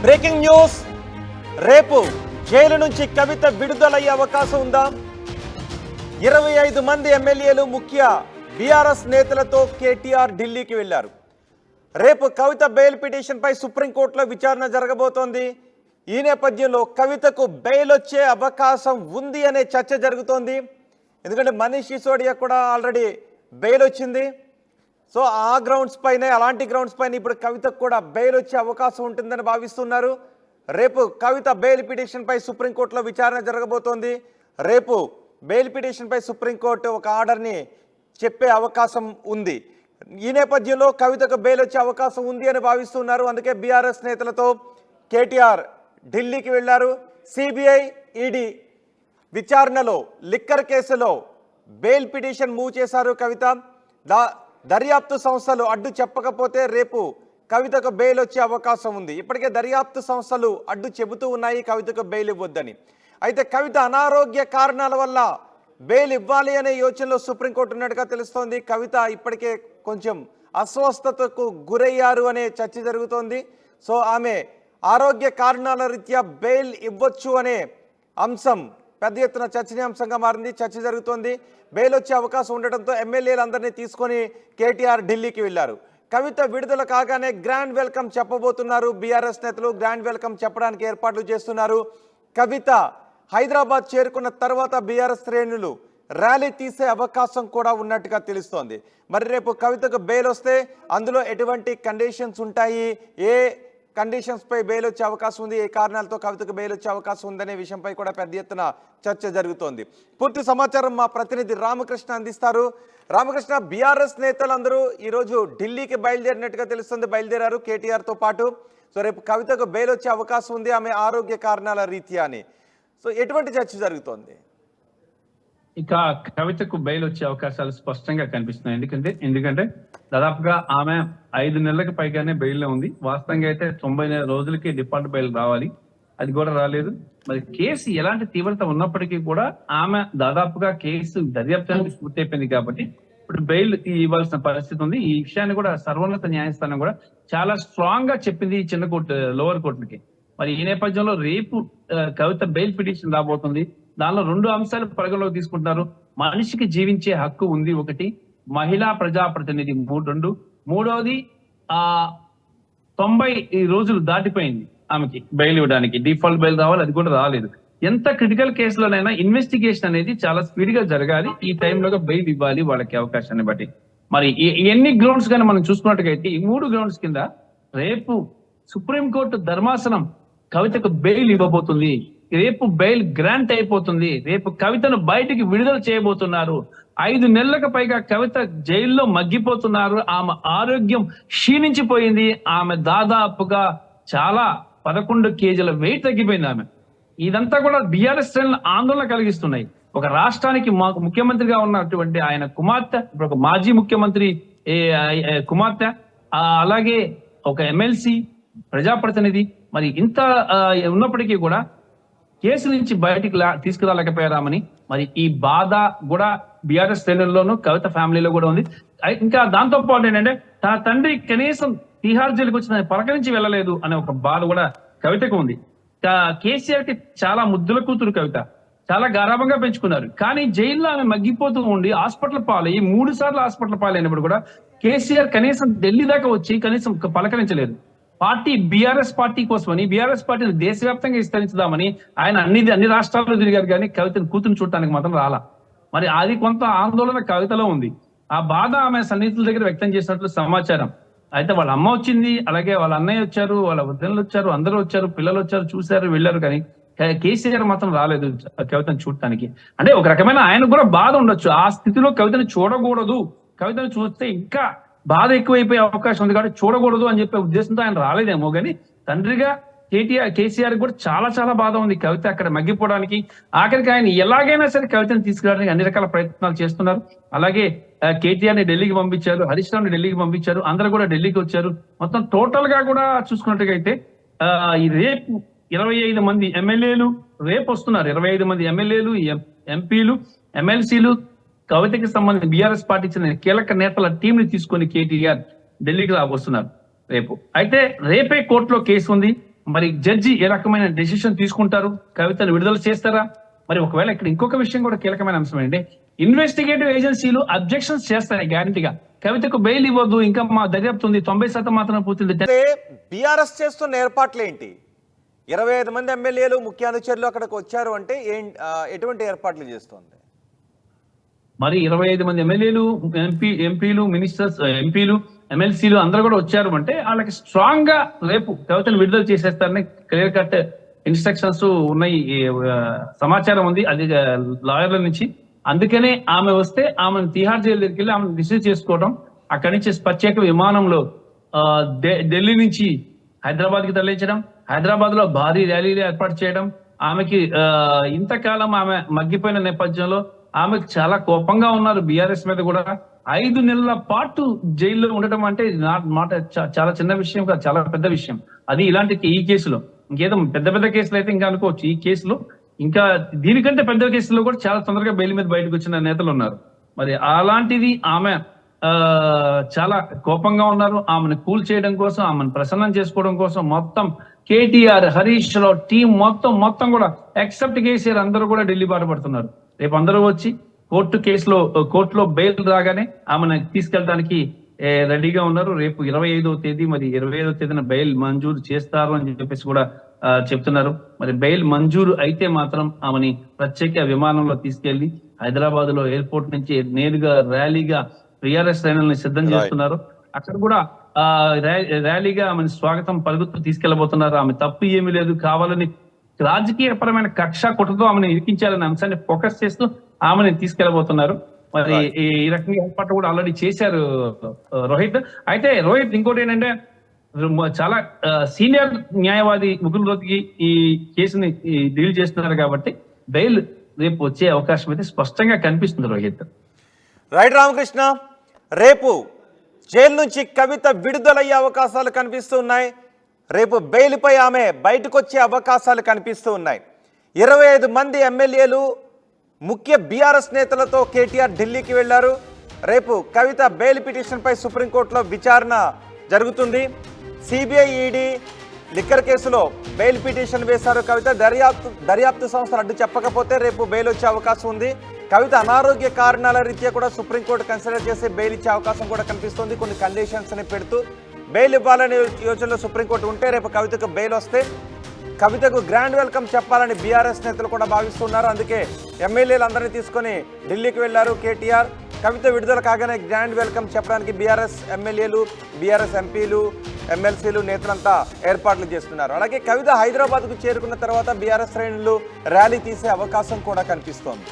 Breaking news. రేపు jail నుంచి కవిత విడుదలయ్యే అవకాశం ఉందా? 25 మంది ఎమ్మెల్యేలు ముఖ్య బీఆర్ఎస్ నేతలతో కేటీఆర్ ఢిల్లీకి వెళ్లారు. రేపు కవిత బెయిల్ పిటిషన్పై సుప్రీంకోర్టులో విచారణ జరగబోతోంది. ఈ నేపథ్యంలో కవితకు బెయిల్ వచ్చే అవకాశం ఉంది అనే చర్చ జరుగుతోంది. ఎందుకంటే మనీష్ సిసోడియా కూడా ఆల్రెడీ బెయిల్ వచ్చింది. సో ఆ గ్రౌండ్స్ పైనే, అలాంటి గ్రౌండ్స్ పైన ఇప్పుడు కవితకు కూడా బెయిల్ వచ్చే అవకాశం ఉంటుందని భావిస్తున్నారు. రేపు కవిత బెయిల్ పిటిషన్పై సుప్రీంకోర్టులో విచారణ జరగబోతోంది. రేపు బెయిల్ పిటిషన్పై సుప్రీంకోర్టు ఒక ఆర్డర్ని చెప్పే అవకాశం ఉంది. ఈ నేపథ్యంలో కవితకు బెయిల్ వచ్చే అవకాశం ఉంది అని భావిస్తున్నారు. అందుకే బీఆర్ఎస్ నేతలతో కేటీఆర్ ఢిల్లీకి వెళ్లారు. సిబిఐ, ఈడీ విచారణలో లిక్కర్ కేసులో బెయిల్ పిటిషన్ మూవ్ చేశారు కవిత. దర్యాప్తు సంస్థలు అడ్డు చెప్పకపోతే రేపు కవితకు బెయిల్ వచ్చే అవకాశం ఉంది. ఇప్పటికే దర్యాప్తు సంస్థలు అడ్డు చెబుతూ ఉన్నాయి కవితకు బెయిల్ ఇవ్వొద్దని. అయితే కవిత అనారోగ్య కారణాల వల్ల బెయిల్ ఇవ్వాలి అనే యోచనలో సుప్రీంకోర్టు ఉన్నట్టుగా తెలుస్తోంది. కవిత ఇప్పటికే కొంచెం అస్వస్థతకు గురయ్యారు అనే చర్చ జరుగుతోంది. సో ఆమె ఆరోగ్య కారణాల రీత్యా బెయిల్ ఇవ్వచ్చు అనే అంశం పెద్ద ఎత్తున చర్చనీయాంశంగా మారింది. చర్చ జరుగుతోంది. బెయిల్ వచ్చే అవకాశం ఉండటంతో ఎమ్మెల్యేలందరినీ తీసుకొని కేటీఆర్ ఢిల్లీకి వెళ్లారు. కవిత విడుదల కాగానే గ్రాండ్ వెల్కమ్ చెప్పబోతున్నారు బీఆర్ఎస్ నేతలు. గ్రాండ్ వెల్కమ్ చెప్పడానికి ఏర్పాట్లు చేస్తున్నారు. కవిత హైదరాబాద్ చేరుకున్న తర్వాత బీఆర్ఎస్ శ్రేణులు ర్యాలీ తీసే అవకాశం కూడా ఉన్నట్టుగా తెలుస్తోంది. మరి రేపు కవితకు బెయిల్ వస్తే అందులో ఎటువంటి కండిషన్స్ ఉంటాయి, ఏ కండిషన్స్ పై బెయిల్ వచ్చే అవకాశం ఉంది, ఏ కారణాలతో కవితకు బెయిల్ వచ్చే అవకాశం ఉందనే విషయంపై కూడా పెద్ద ఎత్తున చర్చ జరుగుతోంది. పూర్తి సమాచారం మా ప్రతినిధి రామకృష్ణ అందిస్తారు. రామకృష్ణ, బీఆర్ఎస్ నేతలందరూ ఈరోజు ఢిల్లీకి బయలుదేరినట్టుగా తెలుస్తుంది, బయలుదేరారు కేటీఆర్తో పాటు. సో రేపు కవితకు బెయిల్ వచ్చే అవకాశం ఉంది ఆమె ఆరోగ్య కారణాల రీత్యా అని. సో ఎటువంటి చర్చ జరుగుతోంది? ఇక కవితకు బెయిల్ వచ్చే అవకాశాలు స్పష్టంగా కనిపిస్తున్నాయి. ఎందుకంటే దాదాపుగా ఆమె 5 నెలలకు పైగానే బెయిల్లో ఉంది. వాస్తవంగా అయితే 90 రోజులకి డిఫాల్ట్ బెయిల్ రావాలి, అది కూడా రాలేదు. మరి కేసు ఎలాంటి తీవ్రత ఉన్నప్పటికీ కూడా ఆమె దాదాపుగా కేసు దర్యాప్తు పూర్తి అయిపోయింది కాబట్టి ఇప్పుడు బెయిల్ ఇవ్వాల్సిన పరిస్థితి ఉంది. ఈ విషయాన్ని కూడా సర్వోన్నత న్యాయస్థానం కూడా చాలా స్ట్రాంగ్ గా చెప్పింది ఈ చిన్న కోర్టు, లోవర్ కోర్టులకి. మరి ఈ నేపథ్యంలో రేపు కవిత బెయిల్ పిటిషన్ రాబోతుంది. దానిలో 2 అంశాలు పరిగణలోకి తీసుకుంటున్నారు. మనిషికి జీవించే హక్కు ఉంది ఒకటి, మహిళా ప్రజాప్రతినిధి 2, మూడవది 90 రోజులు దాటిపోయింది ఆమెకి బెయిల్ ఇవ్వడానికి. డిఫాల్ట్ బెయిల్ రావాలి, అది కూడా రాలేదు. ఎంత క్రిటికల్ కేసులోనైనా ఇన్వెస్టిగేషన్ అనేది చాలా స్పీడ్ గా జరగాలి. ఈ టైంలోగా బెయిల్ ఇవ్వాలి వాళ్ళకి అవకాశాన్ని బట్టి. మరి ఎన్ని గ్రౌండ్స్ కానీ మనం చూసుకున్నట్టుగైతే ఈ 3 గ్రౌండ్స్ కింద రేపు సుప్రీంకోర్టు ధర్మాసనం కవితకు బెయిల్ ఇవ్వబోతుంది. రేపు బెయిల్ గ్రాంట్ అయిపోతుంది. రేపు కవితను బయటికి విడుదల చేయబోతున్నారు. 5 నెలలకు పైగా కవిత జైల్లో మగ్గిపోతున్నారు. ఆమె ఆరోగ్యం క్షీణించిపోయింది. ఆమె దాదాపుగా చాలా 11 కేజీల వెయిట్ తగ్గిపోయింది ఆమె. ఇదంతా కూడా బీఆర్ఎస్ శ్రేణులు ఆందోళన కలిగిస్తున్నాయి. ఒక రాష్ట్రానికి ముఖ్యమంత్రిగా ఉన్నటువంటి ఆయన కుమార్తె, ఇప్పుడు ఒక మాజీ ముఖ్యమంత్రి కుమార్తె, అలాగే ఒక ఎమ్మెల్సీ ప్రజాప్రతినిధి, మరి ఇంత ఉన్నప్పటికీ కూడా కేసు నుంచి బయటికి తీసుకురాలేకపోయారామని మరి ఈ బాధ కూడా బీఆర్ఎస్ శ్రేణుల్లోనూ కవిత ఫ్యామిలీలో కూడా ఉంది. ఇంకా దాంతో పాటు ఏంటంటే తన తండ్రి కనీసం తిహార్ జైలుకి వచ్చిన పలకరించి వెళ్ళలేదు అనే ఒక బాధ కూడా కవితకు ఉంది. కేసీఆర్ కి చాలా ముద్దుల కూతురు కవిత, చాలా గారాభంగా పెంచుకున్నారు. కానీ జైల్లో ఆమె మగ్గిపోతూ ఉండి హాస్పిటల్ పాలయ్యి 3 సార్లు హాస్పిటల్ పాలైనప్పుడు కూడా కేసీఆర్ కనీసం ఢిల్లీ దాకా వచ్చి కనీసం పలకరించలేదు. పార్టీ బీఆర్ఎస్ పార్టీ కోసమని, బీఆర్ఎస్ పార్టీని దేశవ్యాప్తంగా విస్తరించుదామని ఆయన అన్ని రాష్ట్రాల్లో తిరిగారు, కానీ కవితను కూతురు చూడటానికి మాత్రం రాలా. మరి అది కొంత ఆందోళన కవితలో ఉంది. ఆ బాధ ఆమె సన్నిహితుల దగ్గర వ్యక్తం చేసినట్లు సమాచారం. అయితే వాళ్ళ అమ్మ వచ్చింది, అలాగే వాళ్ళ అన్నయ్య వచ్చారు, వాళ్ళ వదినలు వచ్చారు, అందరూ వచ్చారు, పిల్లలు వచ్చారు, చూశారు, వెళ్ళారు. కానీ కేసీఆర్ మాత్రం రాలేదు కవితను చూడటానికి. అంటే ఒక రకమైన ఆయన కూడా బాధ ఉండొచ్చు. ఆ స్థితిలో కవితను చూడకూడదు, కవితను చూస్తే ఇంకా బాధ ఎక్కువైపోయే అవకాశం ఉంది కాబట్టి చూడకూడదు అని చెప్పే ఉద్దేశంతో ఆయన రాలేదేమో. కానీ తండ్రిగా కేసీఆర్ కూడా చాలా బాధ ఉంది కవిత అక్కడ మగ్గిపోవడానికి. ఆఖరికి ఆయన ఎలాగైనా సరే కవితను తీసుకురావడానికి అన్ని రకాల ప్రయత్నాలు చేస్తున్నారు. అలాగే కేటీఆర్ ని ఢిల్లీకి పంపించారు, హరీష్ రావుని ఢిల్లీకి పంపించారు, అందరూ కూడా ఢిల్లీకి వచ్చారు. మొత్తం టోటల్ గా కూడా చూసుకున్నట్టుగా అయితే రేపు 25 మంది ఎమ్మెల్యేలు రేపు వస్తున్నారు. 25 మంది ఎమ్మెల్యేలు, ఎంపీలు, ఎమ్మెల్సీలు, కవితకి సంబంధించిన బీఆర్ఎస్ పార్టీ చెందిన కీలక నేతల టీం ని తీసుకొని కేటీఆర్ ఢిల్లీకి వస్తున్నారు రేపు. అయితే రేపే కోర్టులో కేసు ఉంది. మరి జడ్జి ఏ రకమైన డెసిషన్ తీసుకుంటారు, కవితను విడుదల చేస్తారా? మరి ఒకవేళ ఇక్కడ ఇంకొక విషయం కూడా కీలకమైన అంశం ఏంటి, ఇన్వెస్టిగేటివ్ ఏజెన్సీలు అబ్జెక్షన్స్ చేస్తాయి గ్యారంటీగా, కవితకు బెయిల్ ఇవ్వద్దు, ఇంకా మా దర్యాప్తు ఉంది, 90% మాత్రమే పూర్తింది. అంటే బీఆర్ఎస్ చేస్తున్న ఏర్పాట్లు ఏంటి? 25 మంది ఎమ్మెల్యేలు ముఖ్య అనుచరులు అక్కడికి వచ్చారు అంటే ఎటువంటి ఏర్పాట్లు చేస్తోంది? మరి 25 మంది ఎమ్మెల్యేలు, ఎంపీలు, మినిస్టర్స్, ఎంపీలు, ఎమ్మెల్సీలు అందరూ కూడా వచ్చారు అంటే వాళ్ళకి స్ట్రాంగ్ గా రేపు కవితను విడుదల చేసేస్తారని క్లియర్ కట్ ఇన్స్ట్రక్షన్స్ ఉన్నాయి, సమాచారం ఉంది అది లాయర్ల నుంచి. అందుకనే ఆమె వస్తే ఆమెను తిహార్ జైలు దగ్గరికి వెళ్ళి ఆమెను రిసీవ్ చేసుకోవడం, అక్కడి నుంచి ప్రత్యేక విమానంలో ఢిల్లీ నుంచి హైదరాబాద్ కి తరలించడం, హైదరాబాద్ లో భారీ ర్యాలీలు ఏర్పాటు చేయడం. ఆమెకి ఇంతకాలం ఆమె మగ్గిపోయిన నేపథ్యంలో ఆమెకు చాలా కోపంగా ఉన్నారు బీఆర్ఎస్ మీద కూడా. 5 నెలల పాటు జైల్లో ఉండటం అంటే మాట చాలా చిన్న విషయం కాదు, చాలా పెద్ద విషయం. అది ఇలాంటి ఈ కేసులో, ఇంకేదో పెద్ద పెద్ద కేసులు అయితే ఇంకా అనుకోవచ్చు, ఈ కేసులో ఇంకా దీనికంటే పెద్ద కేసులో కూడా చాలా తొందరగా బెయిల్ మీద బయటకు వచ్చిన నేతలు ఉన్నారు. మరి అలాంటిది ఆమె చాలా కోపంగా ఉన్నారు. ఆమెను కూల్ చేయడం కోసం, ఆమెను ప్రసన్నం చేసుకోవడం కోసం మొత్తం కేటీఆర్, హరీష్ రావు టీం మొత్తం కూడా ఎక్సెప్ట్ కేసీఆర్ అందరూ కూడా ఢిల్లీ బాట పడుతున్నారు. రేపు అందరూ వచ్చి కోర్టులో బెయిల్ రాగానే ఆమెను తీసుకెళ్ళడానికి రెడీగా ఉన్నారు. రేపు 25వ తేదీ, మరి 25వ తేదీన బెయిల్ మంజూరు చేస్తారు అని చెప్పేసి కూడా చెప్తున్నారు. మరి బెయిల్ మంజూరు అయితే మాత్రం ఆమెని ప్రత్యేక విమానంలో తీసుకెళ్లి హైదరాబాద్ లో ఎయిర్పోర్ట్ నుంచి నేరుగా ర్యాలీగా టీఆర్ఎస్ శ్రేణుల్ని సిద్ధం చేస్తున్నారు. అక్కడ కూడా ర్యాలీగా ఆమెను స్వాగతం పలుకుతూ తీసుకెళ్లబోతున్నారు. ఆమె తప్పు ఏమీ లేదు, కావాలని రాజకీయపరమైన కక్ష కుట్రతో ఆమెను ఇరికించాలనే అంశాన్ని ఫోకస్ చేస్తూ ఆమెను తీసుకెళ్లబోతున్నారు. మరి ఈ రకంగా ఏర్పాటు కూడా ఆల్రెడీ చేశారు రోహిత్. అయితే రోహిత్ ఇంకోటి ఏంటంటే, చాలా సీనియర్ న్యాయవాది ముకుల్ రోహత్గి ఈ కేసుని డీల్ చేస్తున్నారు కాబట్టి బెయిల్ రేపు వచ్చే అవకాశం అయితే స్పష్టంగా కనిపిస్తుంది రోహిత్. రైట్ రామకృష్ణ, రేపు జైలు నుంచి కవిత విడుదలయ్యే అవకాశాలు కనిపిస్తూ ఉన్నాయి. రేపు బెయిల్పై ఆమె బయటకు వచ్చే అవకాశాలు కనిపిస్తూ ఉన్నాయి. 25 మంది ఎమ్మెల్యేలు, ముఖ్య బీఆర్ఎస్ నేతలతో కేటీఆర్ ఢిల్లీకి వెళ్లారు. రేపు కవిత బెయిల్ పిటిషన్పై సుప్రీంకోర్టులో విచారణ జరుగుతుంది. సిబిఐ, ఈడీ లిక్కర్ కేసులో బెయిల్ పిటిషన్ వేశారు కవిత. దర్యాప్తు సంస్థలు అడ్డు చెప్పకపోతే రేపు బెయిల్ వచ్చే అవకాశం ఉంది. కవిత అనారోగ్య కారణాల రీత్యా కూడా సుప్రీంకోర్టు కన్సిడర్ చేసి బెయిల్ ఇచ్చే అవకాశం కూడా కనిపిస్తుంది. కొన్ని కండిషన్స్ అని పెడుతూ బెయిల్ ఇవ్వాలనే యోచనలో సుప్రీంకోర్టు ఉంటే రేపు కవితకు బెయిల్ వస్తే కవితకు గ్రాండ్ వెల్కమ్ చెప్పాలని బీఆర్ఎస్ నేతలు కూడా భావిస్తున్నారు. అందుకే ఎమ్మెల్యేలు అందరినీ తీసుకొని ఢిల్లీకి వెళ్లారు కేటీఆర్. కవిత విడుదల కాగానే గ్రాండ్ వెల్కమ్ చెప్పడానికి బీఆర్ఎస్ ఎమ్మెల్యేలు, బీఆర్ఎస్ ఎంపీలు, ఎమ్మెల్సీలు నేతలంతా ఏర్పాట్లు చేస్తున్నారు. అలాగే కవిత హైదరాబాద్కు చేరుకున్న తర్వాత బీఆర్ఎస్ శ్రేణులు ర్యాలీ తీసే అవకాశం కూడా కనిపిస్తోంది.